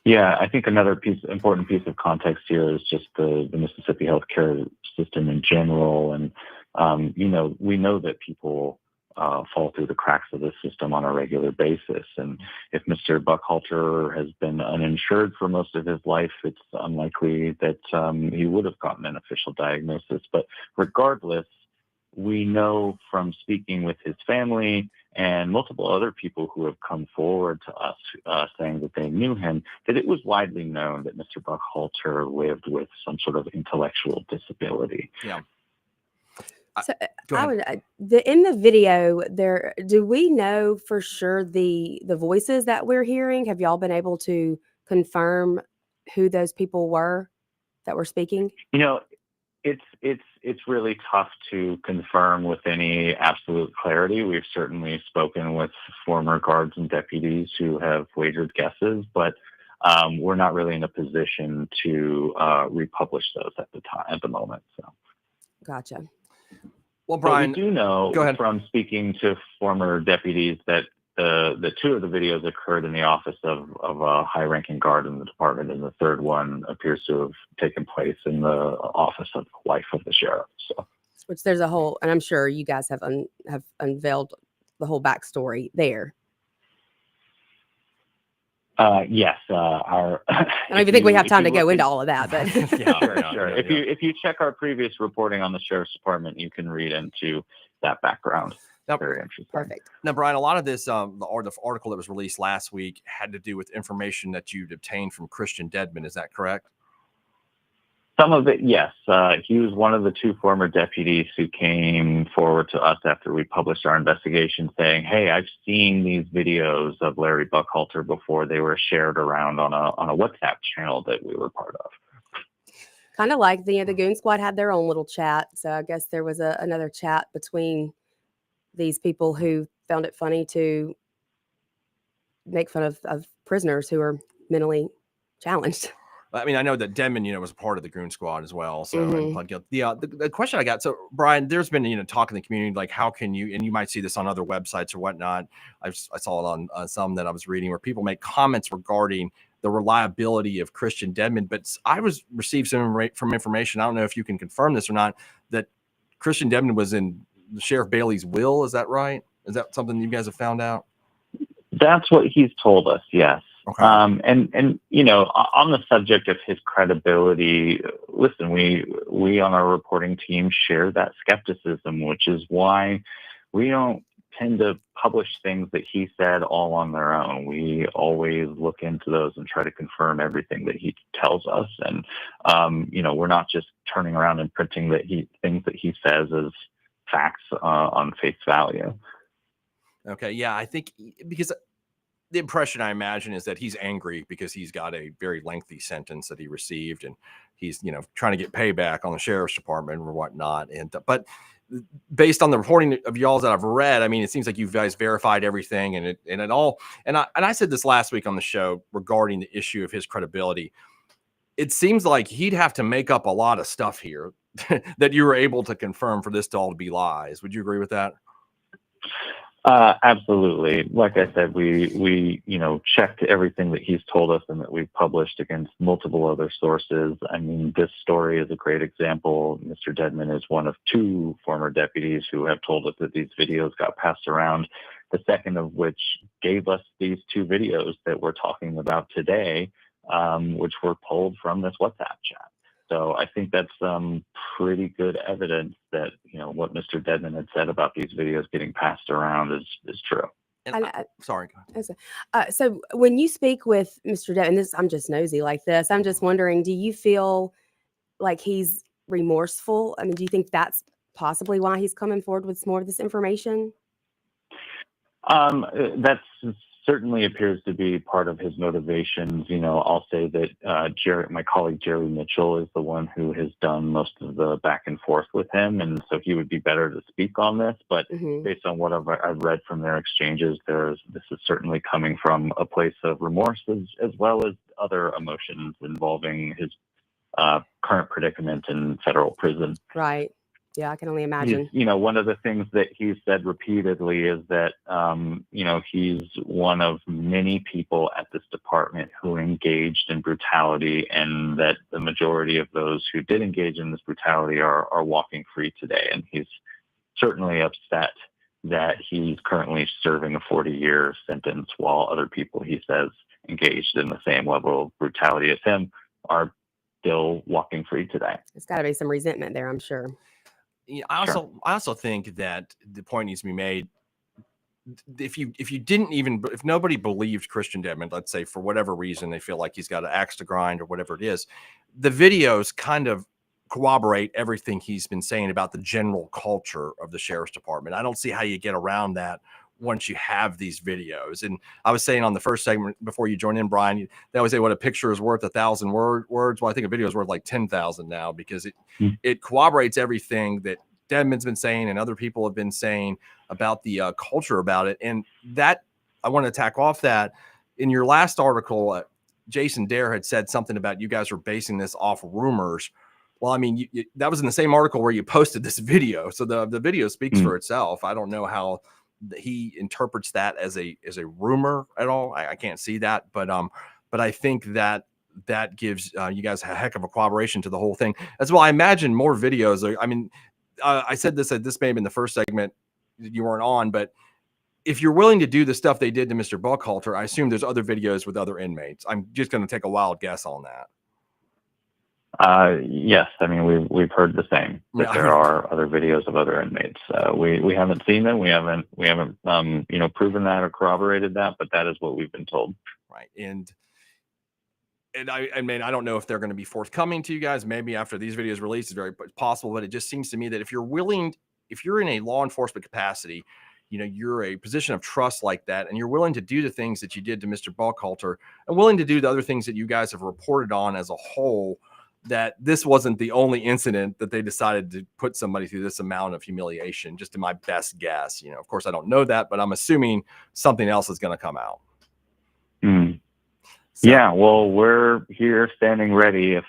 Yeah, I think another important piece of context here is just the Mississippi healthcare system in general. And, we know that people fall through the cracks of the system on a regular basis. And if Mr. Buckhalter has been uninsured for most of his life, it's unlikely that he would have gotten an official diagnosis. But regardless, we know from speaking with his family and multiple other people who have come forward to us saying that they knew him, that it was widely known that Mr. Buckhalter lived with some sort of intellectual disability. Yeah. So in the video there, do we know for sure the voices that we're hearing? Have y'all been able to confirm who those people were that were speaking? It's really tough to confirm with any absolute clarity. We've certainly spoken with former guards and deputies who have wagered guesses, but we're not really in a position to republish those at the moment. So, gotcha. Well, Brian, but we do know go ahead. from speaking to former deputies that the two of the videos occurred in the office of a high-ranking guard in the department, and the third one appears to have taken place in the office of the wife of the sheriff. So, which there's a whole, and I'm sure you guys have unveiled the whole backstory there. Yes, I don't even think we have time to go into all of that, but sure. If you check our previous reporting on the sheriff's department, you can read into that background. Very interesting. Perfect. Now, Brian, a lot of this, the article that was released last week had to do with information that you'd obtained from Christian Dedman. Is that correct? Some of it, yes. He was one of the two former deputies who came forward to us after we published our investigation saying, hey, I've seen these videos of Larry Buckhalter before. They were shared around on a WhatsApp channel that we were part of. Kind of like the Goon Squad had their own little chat. So I guess there was another chat between these people who found it funny to make fun of prisoners who are mentally challenged. I mean, I know that Dedman, was a part of the Goon Squad as well. So, and pled guilty. The question I got, so Brian, there's been, talk in the community, like how can you, and you might see this on other websites or whatnot. I saw it on some that I was reading where people make comments regarding the reliability of Christian Dedman. But I received some information. I don't know if you can confirm this or not, that Christian Dedman was in Sheriff Bailey's will. Is that right? Is that something you guys have found out? That's what he's told us. Yes. Okay. And on the subject of his credibility, listen, we on our reporting team share that skepticism, which is why we don't tend to publish things that he said all on their own. We always look into those and try to confirm everything that he tells us. And, we're not just turning around and printing things that he says as facts on face value. Okay. Yeah. I think because the impression I imagine is that he's angry because he's got a very lengthy sentence that he received, and he's, trying to get payback on the sheriff's department or whatnot. But based on the reporting of y'all that I've read, I mean, it seems like you guys verified everything and it all. And I said this last week on the show regarding the issue of his credibility. It seems like he'd have to make up a lot of stuff here that you were able to confirm for this to all to be lies. Would you agree with that? Absolutely. Like I said, we checked everything that he's told us and that we've published against multiple other sources. I mean, this story is a great example. Mr. Dedman is one of two former deputies who have told us that these videos got passed around, the second of which gave us these two videos that we're talking about today, which were pulled from this WhatsApp chat. So I think that's pretty good evidence that, what Mr. Dedman had said about these videos getting passed around is true. Sorry. So when you speak with Mr. Dedman, I'm just nosy like this. I'm just wondering, do you feel like he's remorseful? I mean, do you think that's possibly why he's coming forward with more of this information? That's certainly appears to be part of his motivations. I'll say that my colleague Jerry Mitchell is the one who has done most of the back and forth with him, and so he would be better to speak on this. But based on what I've read from their exchanges, this is certainly coming from a place of remorse as well as other emotions involving his current predicament in federal prison. Right. Yeah, I can only imagine. One of the things that he's said repeatedly is that, he's one of many people at this department who engaged in brutality, and that the majority of those who did engage in this brutality are walking free today. And he's certainly upset that he's currently serving a 40-year sentence while other people, he says, engaged in the same level of brutality as him are still walking free today. There's got to be some resentment there, I'm sure. I also think that the point needs to be made. If nobody believed Christian Dedman, let's say for whatever reason they feel like he's got an axe to grind or whatever it is, the videos kind of corroborate everything he's been saying about the general culture of the sheriff's department. I don't see how you get around that once you have these videos. And I was saying on the first segment before you join in, Brian, they always say what a picture is worth 1,000 words. Well, I think a video is worth like 10,000 now, because it corroborates everything that Dedman's been saying and other people have been saying about the culture about it. And that I want to tack off that in your last article, Jason Dare had said something about you guys were basing this off rumors. Well, I mean, that was in the same article where you posted this video. So the video speaks for itself. I don't know how he interprets that as a rumor at all. I can't see that, but I think that gives you guys a heck of a corroboration to the whole thing as well. I imagine more videos. I mean, I said this may have been the first segment you weren't on, but if you're willing to do the stuff they did to Mr. Buckhalter, I assume there's other videos with other inmates. I'm just going to take a wild guess on that. Yes, I mean we've heard the same. That there are other videos of other inmates. We haven't seen them. We haven't proven that or corroborated that, but that is what we've been told. Right, and I mean, I don't know if they're going to be forthcoming to you guys. Maybe after these videos release, it's very possible. But it just seems to me that if you're in a law enforcement capacity, you're a position of trust like that, and you're willing to do the things that you did to Mr. Buckhalter, and willing to do the other things that you guys have reported on as a whole, that this wasn't the only incident that they decided to put somebody through this amount of humiliation, just in my best guess. Of course, I don't know that, but I'm assuming something else is going to come out. So. Yeah, well, we're here standing ready. If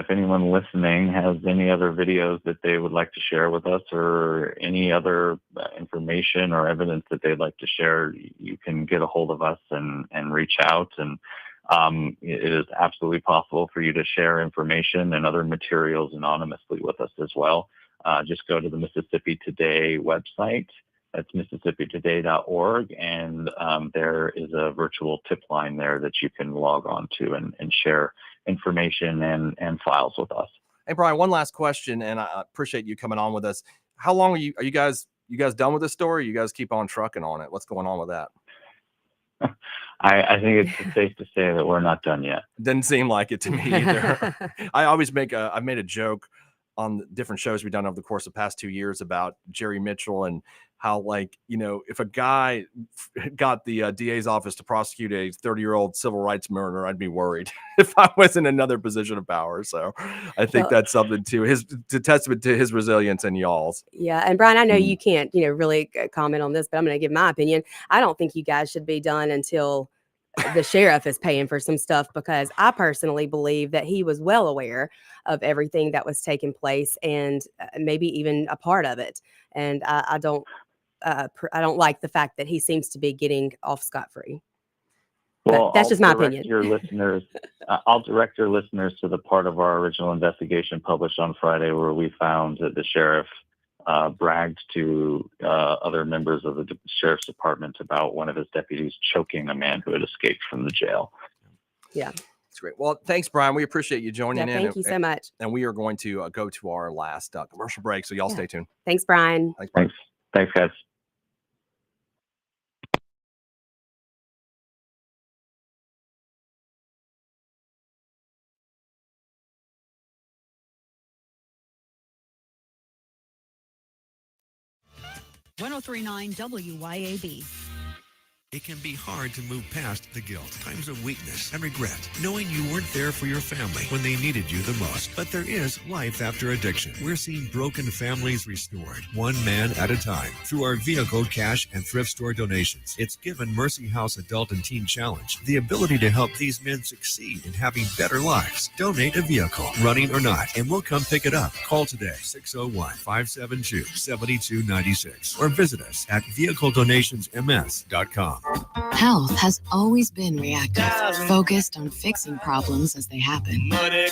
anyone listening has any other videos that they would like to share with us, or any other information or evidence that they'd like to share, you can get a hold of us and reach out. And it is absolutely possible for you to share information and other materials anonymously with us as well. Just go to the Mississippi Today website. That's MississippiToday.org, and there is a virtual tip line there that you can log on to and share information and files with us. Hey, Brian, one last question, and I appreciate you coming on with us. How long are you guys done with this story? You guys keep on trucking on it. What's going on with that? I think it's safe to say that we're not done yet. Didn't seem like it to me either. I always I've made a joke on the different shows we've done over the course of the past 2 years about Jerry Mitchell, and how, if a guy got the DA's office to prosecute a 30-year-old civil rights murderer, I'd be worried if I was in another position of power. So I think that's something to testament to his resilience and y'all's. Yeah. And Brian, I know you can't, really comment on this, but I'm going to give my opinion. I don't think you guys should be done until the sheriff is paying for some stuff, because I personally believe that he was well aware of everything that was taking place, and maybe even a part of it. And I don't like the fact that he seems to be getting off scot-free. Well, but that's just my opinion. I'll direct your listeners to the part of our original investigation published on Friday where we found that the sheriff bragged to other members of the sheriff's department about one of his deputies choking a man who had escaped from the jail. Yeah. That's great. Well, thanks, Brian. We appreciate you joining in. Thank you so much. And we are going to go to our last commercial break, so y'all stay tuned. Thanks, Brian. Thanks, guys. .1039 WYAB. It can be hard to move past the guilt, times of weakness and regret, knowing you weren't there for your family when they needed you the most. But there is life after addiction. We're seeing broken families restored, one man at a time, through our vehicle, cash, and thrift store donations. It's given Mercy House Adult and Teen Challenge the ability to help these men succeed in having better lives. Donate a vehicle, running or not, and we'll come pick it up. Call today, 601-572-7296, or visit us at vehicledonationsms.com. Health has always been reactive, focused on fixing problems as they happen.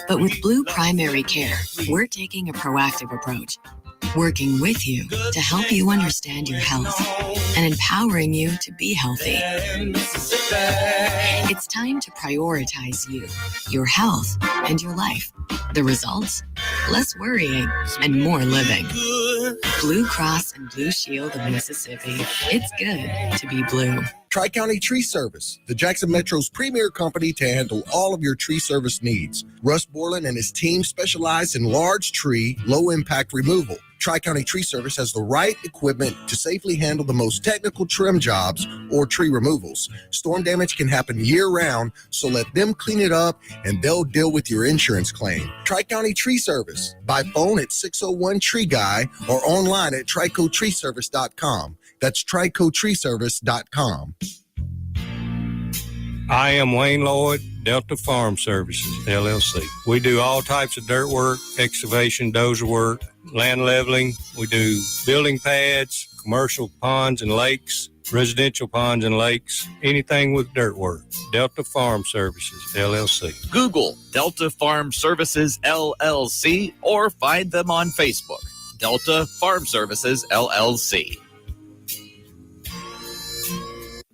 But with Blue Primary Care, we're taking a proactive approach, working with you to help you understand your health and empowering you to be healthy. It's time to prioritize you, your health, and your life. The results? Less worrying and more living. Blue Cross and Blue Shield of Mississippi. It's good to be blue. Tri-County Tree Service, the Jackson Metro's premier company to handle all of your tree service needs. Russ Borland and his team specialize in large tree, low-impact removal. Tri-County Tree Service has the right equipment to safely handle the most technical trim jobs or tree removals. Storm damage can happen year-round, so let them clean it up and they'll deal with your insurance claim. Tri-County Tree Service, by phone at 601-TREE-GUY or online at tricotreeservice.com. That's tricotreeservice.com. I am Wayne Lloyd, Delta Farm Services, LLC. We do all types of dirt work, excavation, dozer work, land leveling. We do building pads, commercial ponds and lakes, residential ponds and lakes, anything with dirt work. Delta Farm Services, LLC. Google Delta Farm Services, LLC, or find them on Facebook. Delta Farm Services, LLC.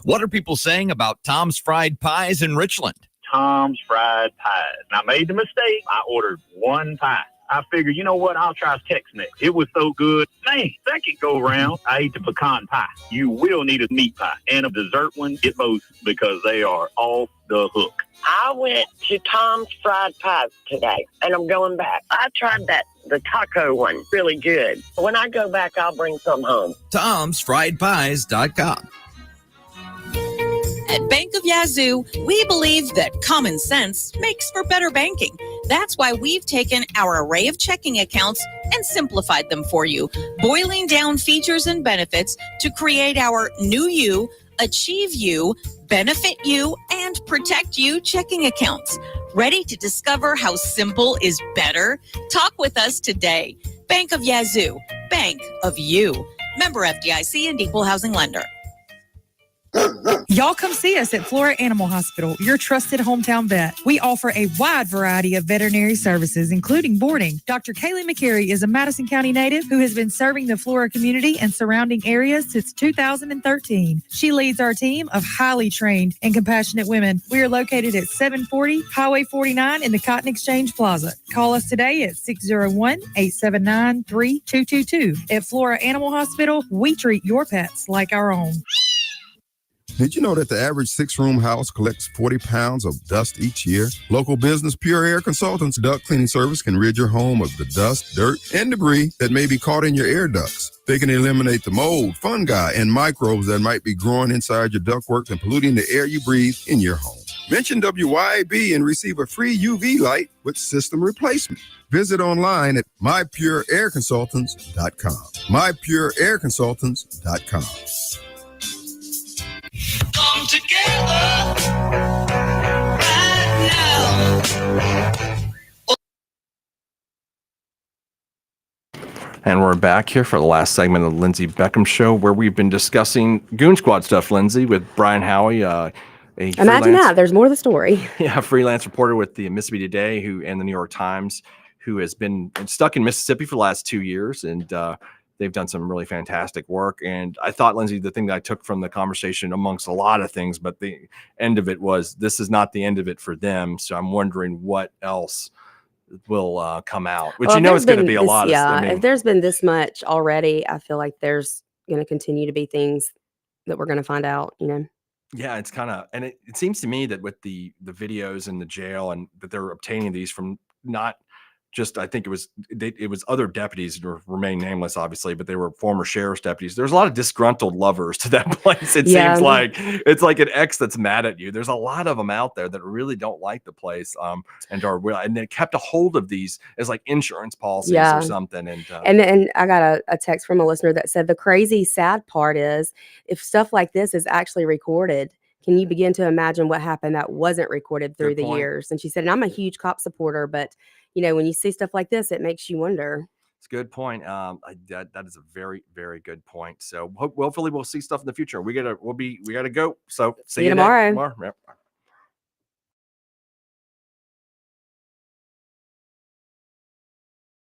What are people saying about Tom's Fried Pies in Richland? Tom's Fried Pies. And I made the mistake. I ordered one pie. I figured, you know what? I'll try Tex-Mex. It was so good. Man, second go round, I ate the pecan pie. You will need a meat pie and a dessert one. Get both because they are off the hook. I went to Tom's Fried Pies today, and I'm going back. I tried the taco one, really good. When I go back, I'll bring some home. Tom'sFriedPies.com. At Bank of Yazoo, we believe that common sense makes for better banking. That's why we've taken our array of checking accounts and simplified them for you, boiling down features and benefits to create our New You, Achieve You, Benefit You, and Protect You checking accounts. Ready to discover how simple is better? Talk with us today. Bank of Yazoo, Bank of You. Member FDIC and Equal Housing Lender. Y'all come see us at Flora Animal Hospital, your trusted hometown vet. We offer a wide variety of veterinary services, including boarding. Dr. Kaylee McCary is a Madison County native who has been serving the Flora community and surrounding areas since 2013. She leads our team of highly trained and compassionate women. We are located at 740 Highway 49 in the Cotton Exchange Plaza. Call us today at 601-879-3222. At Flora Animal Hospital, we treat your pets like our own. Did you know that the average 6-room house collects 40 pounds of dust each year? Local business Pure Air Consultants duct cleaning service can rid your home of the dust, dirt, and debris that may be caught in your air ducts. They can eliminate the mold, fungi, and microbes that might be growing inside your ductwork and polluting the air you breathe in your home. Mention WYAB and receive a free UV light with system replacement. Visit online at mypureairconsultants.com. mypureairconsultants.com. Come together right now. And we're back here for the last segment of the Lindsey Beckham Show, where we've been discussing Goon Squad stuff, Lindsey, with Brian Howie, Imagine that. There's more to the story. Yeah, a freelance reporter with the Mississippi Today and the New York Times, who has been stuck in Mississippi for the last 2 years, and they've done some really fantastic work. And I thought, Lindsey, the thing that I took from the conversation, amongst a lot of things, but the end of it was, this is not the end of it for them. So I'm wondering what else will come out, which is going to be a lot. Yeah, if there's been this much already, I feel like there's going to continue to be things that we're going to find out, Yeah, it's kind of, and it seems to me that with the videos in the jail, and that they're obtaining these from not just, I think it was other deputies who remain nameless, obviously, but they were former sheriff's deputies. There's a lot of disgruntled lovers to that place. It seems like it's like an ex that's mad at you. There's a lot of them out there that really don't like the place, and they kept a hold of these as like insurance policies or something. And I got a text from a listener that said the crazy sad part is, if stuff like this is actually recorded, can you begin to imagine what happened that wasn't recorded through the years? And she said, and I'm a huge cop supporter, but when you see stuff like this, it makes you wonder. It's a good point. That is a very, very good point. So hopefully we'll see stuff in the future. We gotta go. So see you tomorrow. Yep.